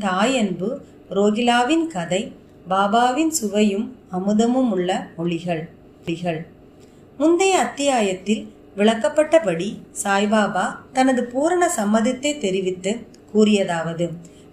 தாய் அன்பு, ரோகிலாவின் கதை, பாபாவின் சுவையும் அமுதமும் உள்ள மொழிகள். முந்தைய அத்தியாயத்தில் விளக்கப்பட்டபடி சாய்பாபா தனது பூரண சம்மதத்தை தெரிவித்து கூறியதாவது: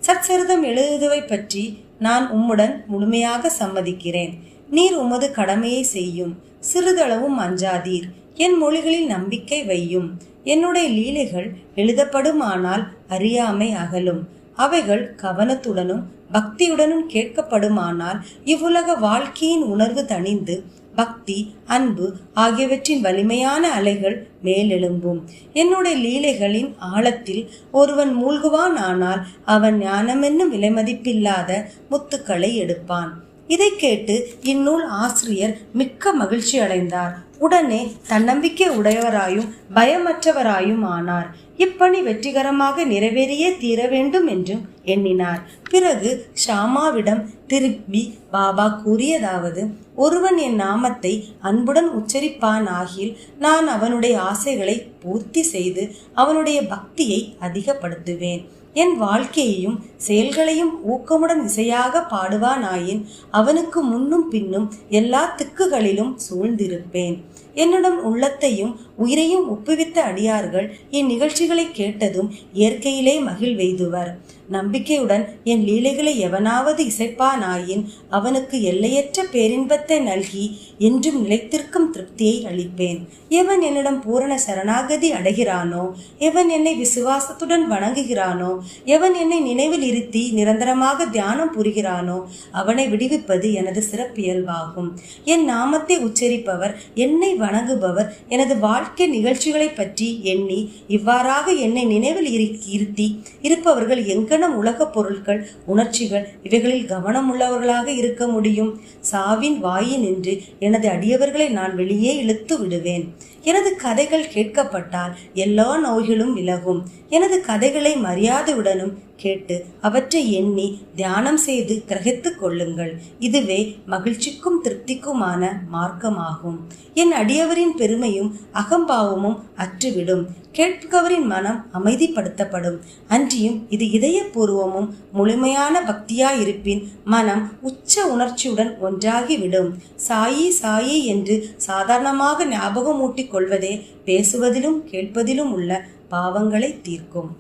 சச்சரிதம் எழுதுவை பற்றி நான் உம்முடன் முழுமையாக சம்மதிக்கிறேன். நீர் உமது கடமையை செய்யும். சிறிதளவும் அஞ்சாதீர். என் மொழிகளில் நம்பிக்கை வையும். என்னுடைய லீலைகள் எழுதப்படுமானால் அறியாமை அகலும். அவைகள் கவனத்துடனும் பக்தியுடனும் கேட்கப்படுமானால் இவ்வுலக வாழ்க்கையின் உணர்வு தணிந்து பக்தி, அன்பு ஆகியவற்றின் வலிமையான அலைகள் மேலெழும்பும். என்னுடைய லீலைகளின் ஆழத்தில் ஒருவன் மூழ்குவான், ஆனால் அவன் ஞானமென்னும் விலைமதிப்பில்லாத முத்துக்களை எடுப்பான். இதை கேட்டு இந்நூல் ஆசிரியர் மிக்க மகிழ்ச்சி அடைந்தார். உடனே தன்னம்பிக்கை உடையவராயும் பயமற்றவராயும் ஆனார். இப்பணி வெற்றிகரமாக நிறைவேறியே தீர வேண்டும் என்றும் எண்ணினார். பிறகு ஷாமாவிடம் திரும்பி பாபா கூறியதாவது: ஒருவன் என் நாமத்தை அன்புடன் உச்சரிப்பான் ஆகில் நான் அவனுடைய ஆசைகளை பூர்த்தி செய்து அவனுடைய பக்தியை அதிகப்படுத்துவேன். என் வாழ்க்கையையும் செயல்களையும் ஊக்கமுடன் இசையாக பாடுவானாயின் அவனுக்கு முன்னும் பின்னும் எல்லா திக்குகளிலும் சூழ்ந்திருப்பேன். என்னிடம் உள்ளத்தையும் உயிரையும் ஒப்புவித்த அடியார்கள் இந்நிகழ்ச்சிகளை கேட்டதும் இயற்கையிலே மகிழ்வெய்துவர். நம்பிக்கையுடன் என் லீலைகளை எவனாவது இசைப்பானாயின் அவனுக்கு எல்லையற்ற பேரின்பத்தை நல்கி என்றும் நிலைத்திருக்கும் திருப்தியை அளிப்பேன். எவன் என்னிடம் பூரண சரணாகதி அடைகிறானோ, எவன் என்னை விசுவாசத்துடன் வணங்குகிறானோ, எவன் என்னை நினைவில் இருத்தி நிரந்தரமாக தியானம் புரிகிறானோ அவனை விடுவிப்பது எனது சிறப்பியல்பாகும். என் நாமத்தை உச்சரிப்பவர், என்னை வணங்குபவர், எனது வாழ்க்கை நிகழ்ச்சிகளை பற்றி எண்ணி இவ்வாறாக என்னை நினைவில் இருத்தி இருப்பவர்கள் எங்கனம் உலக பொருட்கள், உணர்ச்சிகள் இவைகளில் கவனம் உள்ளவர்களாக இருக்க முடியும்? சாவின் வாயினின்று எனது அடியவர்களை நான் வெளியே இழுத்து விடுவேன். எனது கதைகள் கேட்கப்பட்டால் எல்லா நோய்களும் விலகும். எனது கதைகளை மரியாதையுடனும் கேட்டு அவற்றை எண்ணி தியானம் செய்து கிரகித்துக் கொள்ளுங்கள். இதுவே மகிழ்ச்சிக்கும் திருப்திக்குமான மார்க்கமாகும். என் அடியவரின் பெருமையும் அகம்பாவமும் அற்றுவிடும். கேட்பவரின் மனம் அமைதிப்படுத்தப்படும். அன்றியும் இது இதயபூர்வமும் முழுமையான பக்தியாயிருப்பின் மனம் உச்ச உணர்ச்சியுடன் ஒன்றாகிவிடும். சாயி சாயி என்று சாதாரணமாக ஞாபகமூட்டிக் கொள்வதே பேசுவதிலும் கேட்பதிலும் உள்ள பாவங்களை தீர்க்கும்.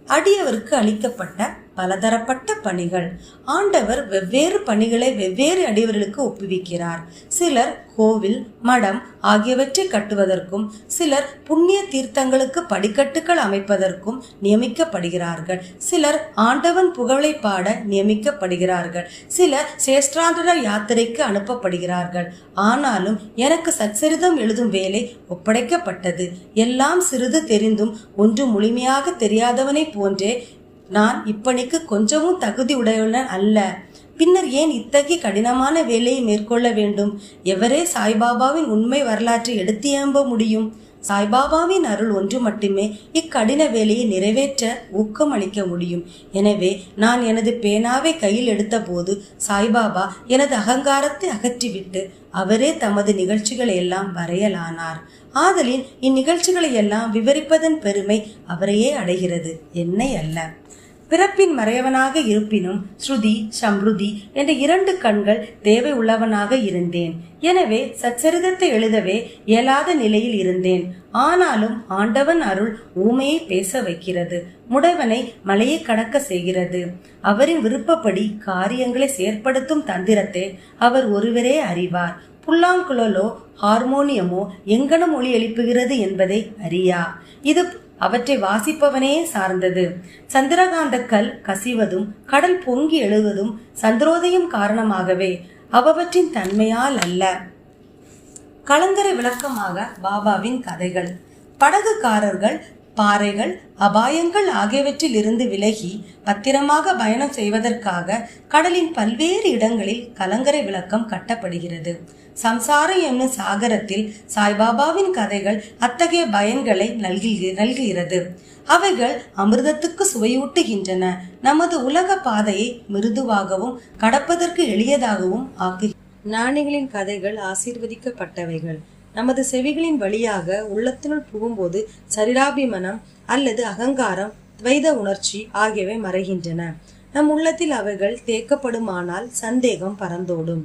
அடியவருக்கு அளிக்கப்பட்ட பலதரப்பட்ட பணிகள். ஆண்டவர் வெவ்வேறு பணிகளை வெவ்வேறு அடியவர்களுக்கு ஒப்புவிக்கிறார். சிலர் கோவில், மடம் ஆகியவற்றை கட்டுவதற்கும், சிலர் புண்ணிய தீர்த்தங்களுக்கு படிக்கட்டுகள் அமைப்பதற்கும் நியமிக்கப்படுகிறார்கள். சிலர் ஆண்டவன் புகழை பாட நியமிக்கப்படுகிறார்கள். சிலர் சேஷ்டாந்தர யாத்திரைக்கு அனுப்பப்படுகிறார்கள். ஆனாலும் எனக்கு சச்சரிதம் எழுதும் வேலை ஒப்படைக்கப்பட்டது. எல்லாம் சிறிது தெரிந்தும் ஒன்று முழுமையாக தெரியாதவனை போன்றே நான் இப்பணிக்கு கொஞ்சமும் தகுதி உடையவன் அல்ல. பின்னர் ஏன் இத்தகைய கடினமான வேலையை மேற்கொள்ள வேண்டும்? எவரே சாய்பாபாவின் உண்மை வரலாற்றை எடுத்து ஏம்ப முடியும்? சாய்பாபாவின் அருள் ஒன்று மட்டுமே இக்கடின வேலையை நிறைவேற்ற ஊக்கம் அளிக்க முடியும். எனவே நான் எனது பேனாவை கையில் எடுத்த போது சாய்பாபா எனது அகங்காரத்தை அகற்றிவிட்டு அவரே தமது நிகழ்ச்சிகளை எல்லாம் வரையலானார். ஆதலின் இந்நிகழ்ச்சிகளை எல்லாம் விவரிப்பதன் பெருமை அவரையே அடைகிறது, என்னை அல்ல. பிறப்பின் மறையவனாக இருப்பினும் ஸ்ருதி சம்ருதி என்ற 2 கண்கள் தேவை உள்ளவனாக இருந்தேன். எனவே சச்சரிதத்தை எழுதவே இயலாத நிலையில் இருந்தேன். ஆனாலும் ஆண்டவன் அருள் ஊமையை பேச வைக்கிறது, முடவனை மலையை கடக்க செய்கிறது. அவரின் விருப்பப்படி காரியங்களை செயற்படுத்தும் தந்திரத்தை அவர் ஒருவரே அறிவார். புல்லாங்குழலோ ஹார்மோனியமோ எங்கனம் ஒளி எழுப்புகிறது என்பதை அறியா. இது அவற்றை வாசிப்பவனே சார்ந்தது. சந்திரகாந்த கல் கசிவதும் கடல் பொங்கி எழுவதும் சந்திரோதயம் காரணமாகவே, அவற்றின் தன்மையால் அல்ல. கலங்கரை விளக்கமாக பாபாவின் கதைகள். படகுக்காரர்கள் பாறைகள், அபாயங்கள் ஆகியவற்றில் இருந்து விலகி பத்திரமாக பயணம் செய்வதற்காக கடலின் பல்வேறு இடங்களில் கலங்கரை விளக்கம் கட்டப்படுகிறது. சம்சாரம் என்னும் சாகரத்தில் சாய்பாபாவின் கதைகள் அத்தகைய பயன்களை நல்குகிறது. அவைகள் அமிர்தத்துக்கு சுவையூட்டுகின்றன. நமது உலக பாதையை மிருதுவாகவும் கடப்பதற்கு எளியதாகவும் ஆக்குகின்றன. ஞானிகளின் கதைகள் ஆசீர்வதிக்கப்பட்டவைகள். நமது செவிகளின் வழியாக உள்ளத்தினுள் புகும்போது சரீராபிமனம் அல்லது அகங்காரம், துவைத உணர்ச்சி ஆகியவை மறைகின்றன. நம் உள்ளத்தில் அவைகள் தேக்கப்படுமானால் சந்தேகம் பறந்தோடும்.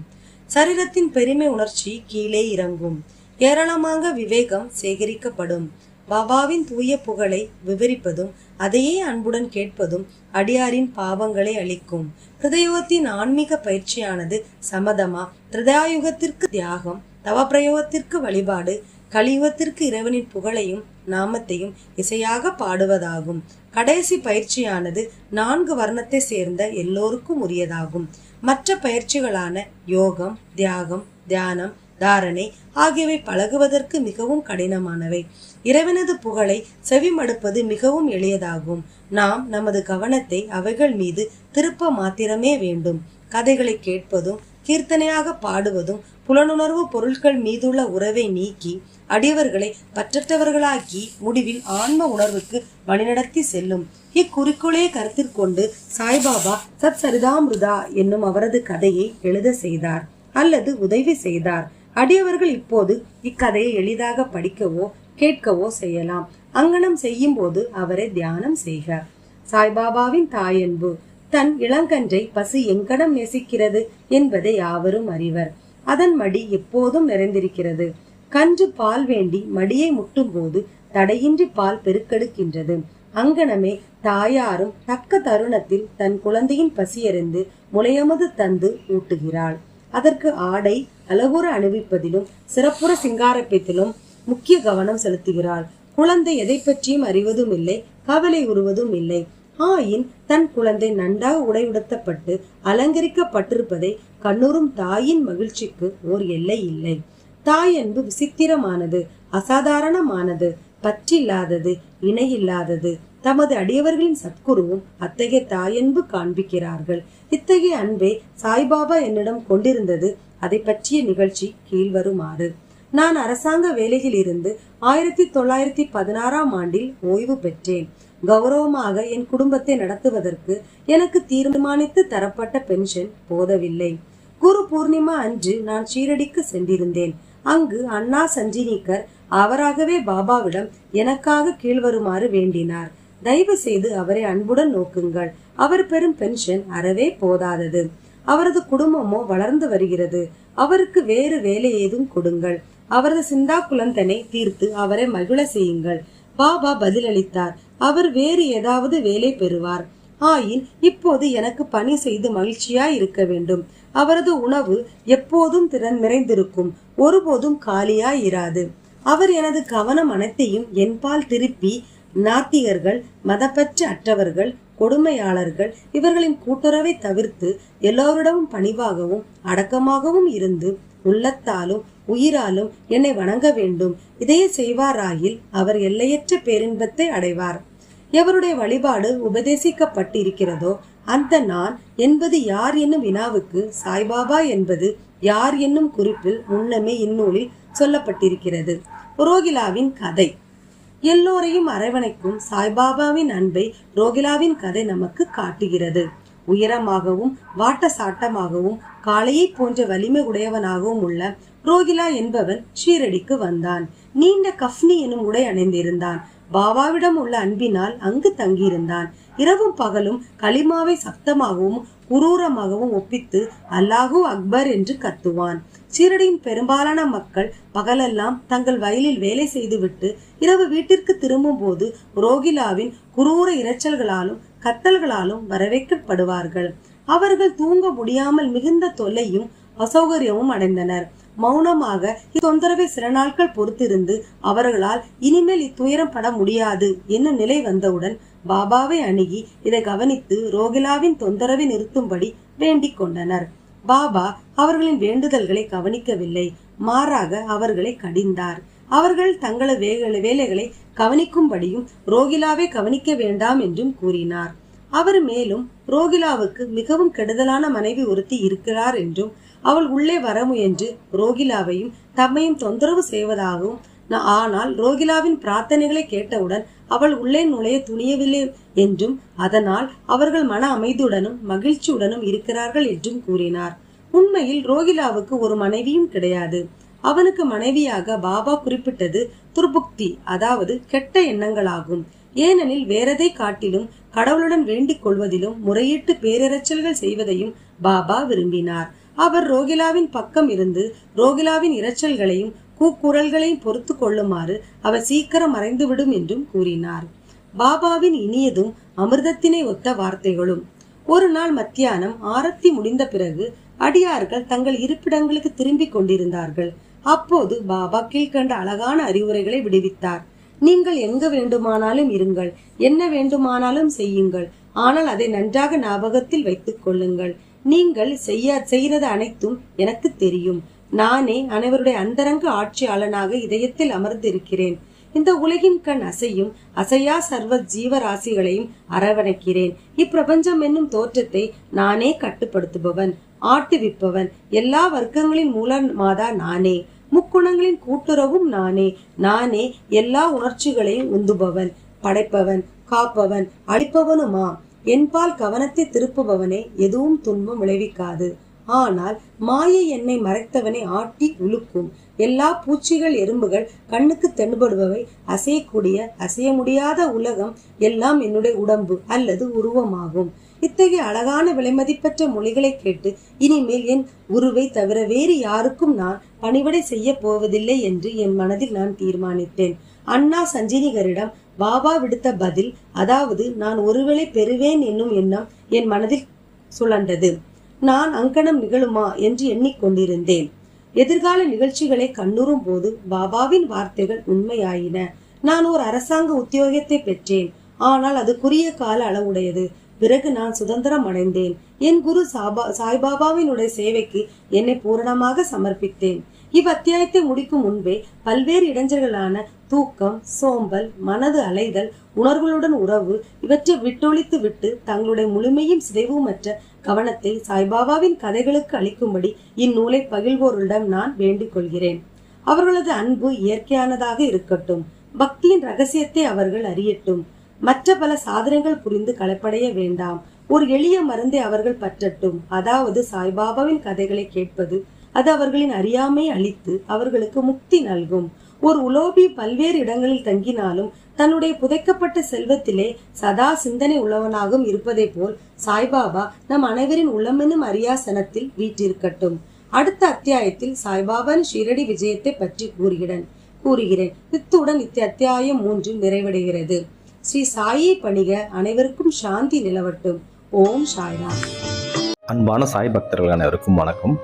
சரீரத்தின் பெருமை உணர்ச்சி கீழே இறங்கும். ஏராளமாக விவேகம் சேகரிக்கப்படும். பாபாவின் தூய புகழை விவரிப்பதும் அதையே அன்புடன் கேட்பதும் அடியாரின் பாவங்களை அளிக்கும். கிருதயுகத்தின் ஆன்மீக பயிற்சியானது சமதமா, திரதாயுகத்திற்கு தியாகம், தவப்பிரயோகத்திற்கு வழிபாடு, கலியுகத்திற்கு இறைவனின் புகழையும் நாமத்தையும் இசையாக பாடுவதாகும். கடைசி பயிற்சியானது 4 வர்ணத்தை சேர்ந்த எல்லோருக்கும் உரியதாகும். மற்ற பயிற்சிகளான யோகம், தியாகம், தியானம், தாரணை ஆகியவை பழகுவதற்கு மிகவும் கடினமானவை. இறைவனது புகழை செவிமடுப்பது மிகவும் எளியதாகும். நாம் நமது கவனத்தை அவைகள் மீது திருப்ப மாத்திரமே வேண்டும். கதைகளை கேட்பதும் கீர்த்தனையாக பாடுவதும் புலனுணர்வு பொருட்கள் மீதுள்ள உறவை நீக்கி அடியவர்களை பற்றற்றவர்களாக்கி முடிவில் ஆன்ம உணர்வுக்கு வழிநடத்தி செல்லும். இக்குறிக்கோளை கருத்தில் கொண்டு சாய்பாபா சத் சரிதாமிருதா என்னும் அவரது கதையை எழுத செய்தார் அல்லது உதவி செய்தார். அடியவர்கள் இப்போது இக்கதையை எளிதாக படிக்கவோ கேட்கவோ செய்யலாம். அங்கனம் செய்யும் போது அவரை தியானம் செய்க. சாய்பாபாவின் தாயன்பு. தன் இளங்கன்றை பசு எங்கனம் நேசிக்கிறது என்பதை யாவரும் அறிவர். அதன் மடி எப்போதும் நிறைந்திருக்கிறது. கன்று பால் வேண்டி மடியை முட்டும் போது தடையின்றி பால் பெருக்கெடுக்கின்றது. அங்கனமே தாயாரும் தக்க தருணத்தில் தன் குழந்தையின் பசியறிந்து முளையமது தந்து ஊட்டுகிறாள். அதற்கு ஆடை அழகுற அணிவிப்பதிலும் சிறப்புற சிங்காரப்பத்திலும் முக்கிய கவனம் செலுத்துகிறாள். குழந்தை எதை பற்றியும் அறிவதும் இல்லை, கவலை உருவதும் இல்லை. ஆயின் தன் குழந்தை நன்றாக உடையுடுத்தப்பட்டு அலங்கரிக்கப்பட்டிருப்பதை கண்ணுறும் தாயின் மகிழ்ச்சிக்கு ஓர் எல்லை இல்லை. தாய் அன்பு விசித்திரமானது, அசாதாரணமானது, பற்றில்லாதது, இணையில்லாதது. தமது அடியவர்களின் சத்குருவும் அத்தகைய தாயன்பு காண்பிக்கிறார்கள். இத்தகைய அன்பை சாய்பாபா என்னிடம் கொண்டிருந்தது. அதை பற்றிய நிகழ்ச்சி கீழ்வருமாறு. நான் அரசாங்க வேலையில் இருந்து 1916ஆம் ஆண்டில் ஓய்வு பெற்றேன். கௌரவமாக என் குடும்பத்தை நடத்துவதற்கு எனக்கு தீர்மானித்து தரப்பட்ட பென்ஷன் போதவில்லை. குரு பூர்ணிமா அன்று நான் ஷீரடிக்கு சென்றிருந்தேன். அங்கு அண்ணா சஞ்சினிகர் அவராகவே பாபாவிடம் எனக்காக கீழ்வருமாறு வேண்டினார். தயவு செய்து அவரை அன்புடன் நோக்குங்கள். அவர் பெறும் பென்ஷன் அறவே போதாதது. அவரது குடும்பமோ வளர்ந்து வருகிறது. அவருக்கு வேறு வேலை ஏதும் கொடுங்கள். அவரது சிந்தா குலந்தனை தீர்த்து அவரை மகிழ செய்யுங்கள். பாபா பதிலளித்தார், அவர் வேறு ஏதாவது வேலை பெறுவார். ஆயின் இப்போது எனக்கு பணி செய்து மகிழ்ச்சியாய் இருக்க வேண்டும். அவரது உணவு எப்போதும் நிறைந்திருக்கும், ஒருபோதும் காலியாய் இராது. அவர் எனது கவனம் அனைத்தையும் என்பால் திருப்பி நாத்திகர்கள், மதப்பற்று அற்றவர்கள், கொடுமையாளர்கள் இவர்களின் கூட்டுறவை தவிர்த்து எல்லோரிடமும் பணிவாகவும் அடக்கமாகவும் இருந்து உள்ளத்தாலும் உயிராலும் என்னை வணங்க வேண்டும். இதையே செய்வாராயில் அவர் எல்லையற்ற பேரின்பத்தை அடைவார். எவருடைய வழிபாடு உபதேசிக்கப்பட்டிருக்கிறதோ அந்த நான் என்பது யார் என்னும் வினாவுக்கு சாய்பாபா என்பது யார் என்னும் குறிப்பில் முன்னமே இந்நூலில் சொல்லப்பட்டிருக்கிறது. ரோகிலாவின் கதை. எல்லோரையும் அரவணைக்கும் சாய்பாபாவின் அன்பை ரோகிலாவின் கதை நமக்கு காட்டுகிறது. உயரமாகவும் வாட்ட சாட்டமாகவும் காளையை போன்ற வலிமை உடையவனாகவும் உள்ள ரோகிலா என்பவன் ஷீரடிக்கு வந்தான். நீண்ட கஃப்னி எனும் உடை அணிந்திருந்தான். பாபாவிடம் உள்ள அன்பினால் அங்கு தங்கியிருந்தான். இரவும் பகலும் களிமாவை சப்தமாகவும் குரூரமாகவும் ஒப்பித்து அல்லாஹூ அக்பர் என்று கத்துவான். ஷீரடியின் பெரும்பாலான மக்கள் பகலெல்லாம் தங்கள் வயலில் வேலை செய்துவிட்டு இரவு வீட்டிற்கு திரும்பும் போது ரோகிலாவின் குரூர இரைச்சல்களாலும் கத்தல்களாலும் வரவேற்கப்படுவார்கள். அவர்கள் தூங்க முடியாமல் மிகுந்த தொல்லையும் அசௌகரியமும் அடைந்தனர். மௌனமாக இத்தொந்தரவை சில நாட்கள் பொறுத்திருந்து அவர்களால் இனிமேல் இத்துயரம் பட முடியாது என்னும் நிலை வந்தவுடன் பாபாவை அணுகி இதை கவனித்து ரோகிலாவின் தொந்தரவை நிறுத்தும்படி வேண்டிக் கொண்டனர். பாபா அவர்களின் வேண்டுதல்களை கவனிக்கவில்லை, மாறாக அவர்களை கடிந்தார். அவர்கள் தங்களது வேலைகளை கவனிக்கும்படியும் ரோகிலாவை கவனிக்க வேண்டாம் என்றும் கூறினார். அவர் மேலும் ரோகிலாவுக்கு மிகவும் கெடுதலான மனைவி ஒருத்தி இருக்கிறார் என்றும் அவள் உள்ளே வர முயன்று ரோகிலாவையும் தம்மையும் தொந்தரவு செய்வதாகவும், ஆனால் ரோகிலாவின் பிரார்த்தனைகளை கேட்டவுடன் அவள் உள்ளே நுழைய துணியவில்லை என்றும் அதனால் அவர்கள் மன அமைதியுடனும் மகிழ்ச்சியுடனும் இருக்கிறார்கள் என்றும் கூறினார். உண்மையில் ரோகிலாவுக்கு ஒரு மனைவியும் கிடையாது. அவனுக்கு மனைவியாக பாபா குறிப்பிட்டது துர்புக்தி, அதாவது கெட்ட எண்ணங்களாகும். ஏனெனில் வேறதை காட்டிலும் கடவுளுடன் வேண்டிக் கொள்வதிலும் முறையிட்டு பேரிரைச்சல்கள் செய்வதையும் பாபா விரும்பினார். அவர் ரோகிலாவின் பக்கம் இருந்து ரோகிலாவின் இரைச்சல்களையும் கூக்குரல்களையும் பொறுத்து கொள்ளுமாறு அவர் சீக்கிரம் மறைந்துவிடும் என்றும் கூறினார். பாபாவின் இனியதும் அமிர்தத்தினை ஒத்த வார்த்தைகளும். ஒரு நாள் மத்தியானம் ஆரத்தி முடிந்த பிறகு அடியார்கள் தங்கள் இருப்பிடங்களுக்கு திரும்பிக் கொண்டிருந்தார்கள். அப்போது பாபா கீழ்கண்ட அழகான அறிவுரைகளை விடுவித்தார். நீங்கள் எங்க வேண்டுமானாலும் இருங்கள், என்ன வேண்டுமானாலும் செய்யுங்கள், ஆனால் அதை நன்றாக ஞாபகத்தில் வைத்துக் கொள்ளுங்கள். நீங்கள் செய்யறது அனைத்தும் எனக்கு தெரியும். நானே அனைவருடைய அந்தரங்க ஆட்சியாளனாக இதயத்தில் அமர்ந்திருக்கிறேன். இந்த உலகின் கண் அசையும் அசையா சர்வ ஜீவராசிகளையும் அரவணைக்கிறேன். இப்பிரபஞ்சம் என்னும் தோற்றத்தை நானே கட்டுப்படுத்துபவன், ஆட்டுவிப்பவன். எல்லா வர்க்கங்களின் மூலமாதா நானே. முக்குணங்களின் கூட்டுறவும் நானே. நானே எல்லா உணர்ச்சிகளையும் உந்துபவன், படைப்பவன், காப்பவன், அழிப்பவனுமா. என்பால் கவனத்தை திருப்புபவனே எதுவும் துன்பம் விளைவிக்காது. ஆனால் மாயை என்னை மறைத்தவனை ஆட்டி உழுக்கும். எல்லா பூச்சிகள் எறும்புகள் கண்ணுக்கு தென்படுபவை, அசையக்கூடிய அசைய முடியாத உலகம் எல்லாம் என்னுடைய உடம்பு அல்லது உருவமாகும். இத்தகைய அழகான விலைமதிப்பற்ற மொழிகளை கேட்டு இனிமேல் என் குருவை தவிர வேறு யாருக்கும் நான் பணிவிடை செய்ய போவதில்லை என்று என் மனதில் நான் தீர்மானித்தேன். அண்ணா சஞ்சீனிகரிடம் பாபா விடுத்த பதில், அதாவது நான் ஒருவேளை பெறுவேன் என்னும் எண்ணம் என் மனதில் சுழன்றது. நான் அங்கனம் நிகழுமா என்று எண்ணிக்கொண்டிருந்தேன். எதிர்கால நிகழ்ச்சிகளை கண்ணுறும் போது பாபாவின் வார்த்தைகள் உண்மையாயின. நான் ஒரு அரசாங்க உத்தியோகத்தை பெற்றேன், ஆனால் அது குறுகிய கால அளவுடையது. பிறகு நான் சுதந்திரம் அடைந்தேன். என் குரு சாய்பாபாவினுடைய சேவைக்கு என்னை பூரணமாக சமர்ப்பித்தேன். இவ்வத்தியாயத்தை முடிக்கும் முன்பே பல்வேறு இடைஞ்சல்களான தூக்கம், சோம்பல், மனது அலைதல், உணர்வுகளுடன் உறவு இவற்றை விட்டொழித்து விட்டு தங்களுடைய முழுமையும் சிதைவுமற்ற கவனத்தை சாய்பாபாவின் கதைகளுக்கு அளிக்கும்படி இந்நூலை பகிர்வோரிடம் நான் வேண்டிக் கொள்கிறேன். அவர்களது அன்பு இயற்கையானதாக இருக்கட்டும். பக்தியின் ரகசியத்தை அவர்கள் அறியட்டும். மற்ற பல சாதனைகள் புரிந்து களைப்படைய வேண்டாம். ஒரு எளிய மருந்தை அவர்கள் பற்றட்டும். அதாவது சாய்பாபாவின் கதைகளை கேட்பது. அது அவர்களின் அறியாமை அளித்து அவர்களுக்கு முக்தி நல்கும். ஒரு உலோபி பல்வேறு இடங்களில் தங்கினாலும் தன்னுடைய புதைக்கப்பட்ட செல்வத்திலே சதா சிந்தனை உள்ளவனாகவும் இருப்பதை போல் சாய்பாபா நம் அனைவரின் உள்ளமெனும் அரியாசனத்தில் வீற்றிருக்கட்டும். அடுத்த அத்தியாயத்தில் சாய்பாபாவின் ஷீரடி விஜயத்தை பற்றி கூறுகிறேன். இத்துடன் அத்தியாயம் 3 நிறைவடைகிறது. ஸ்ரீ சாயை பணிக. அனைவருக்கும் சாந்தி நிலவட்டும். ஓம் சாய்ராம். அன்பான சாய் பக்தர்கள் அனைவருக்கும் வணக்கம்.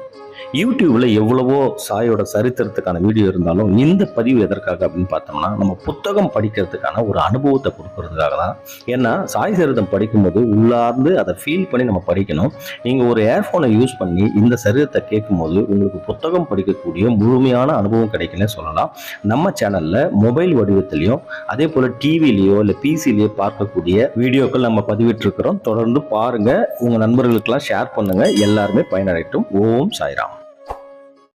யூடியூப்ல எவ்வளவோ சாயோட சரித்திரத்துக்கான வீடியோ இருந்தாலும் இந்த பதிவு எதற்காக அப்படின்னு பார்த்தோம்னா, நம்ம புத்தகம் படிக்கிறதுக்கான ஒரு அனுபவத்தை கொடுக்கறதுக்காக தான். ஏன்னா சாய் சரித்திரம் படிக்கும்போது உள்ளார்ந்து அதை ஃபீல் பண்ணி நம்ம படிக்கணும். நீங்கள் ஒரு ஏர்ஃபோனை யூஸ் பண்ணி இந்த சரித்திரத்தை கேட்கும்போது உங்களுக்கு புத்தகம் படிக்கக்கூடிய முழுமையான அனுபவம் கிடைக்குன்னு சொல்லலாம். நம்ம சேனலில் மொபைல் வடிவத்திலையும் அதே போல் டிவிலேயோ இல்லை பிசிலேயோ பார்க்கக்கூடிய வீடியோக்கள் நம்ம பதிவிட்டு இருக்கிறோம். தொடர்ந்து பாருங்க, உங்கள் நண்பர்களுக்கெல்லாம் ஷேர் பண்ணுங்க. எல்லாருமே பயனடையட்டும். ஓம் சாய்ராம்.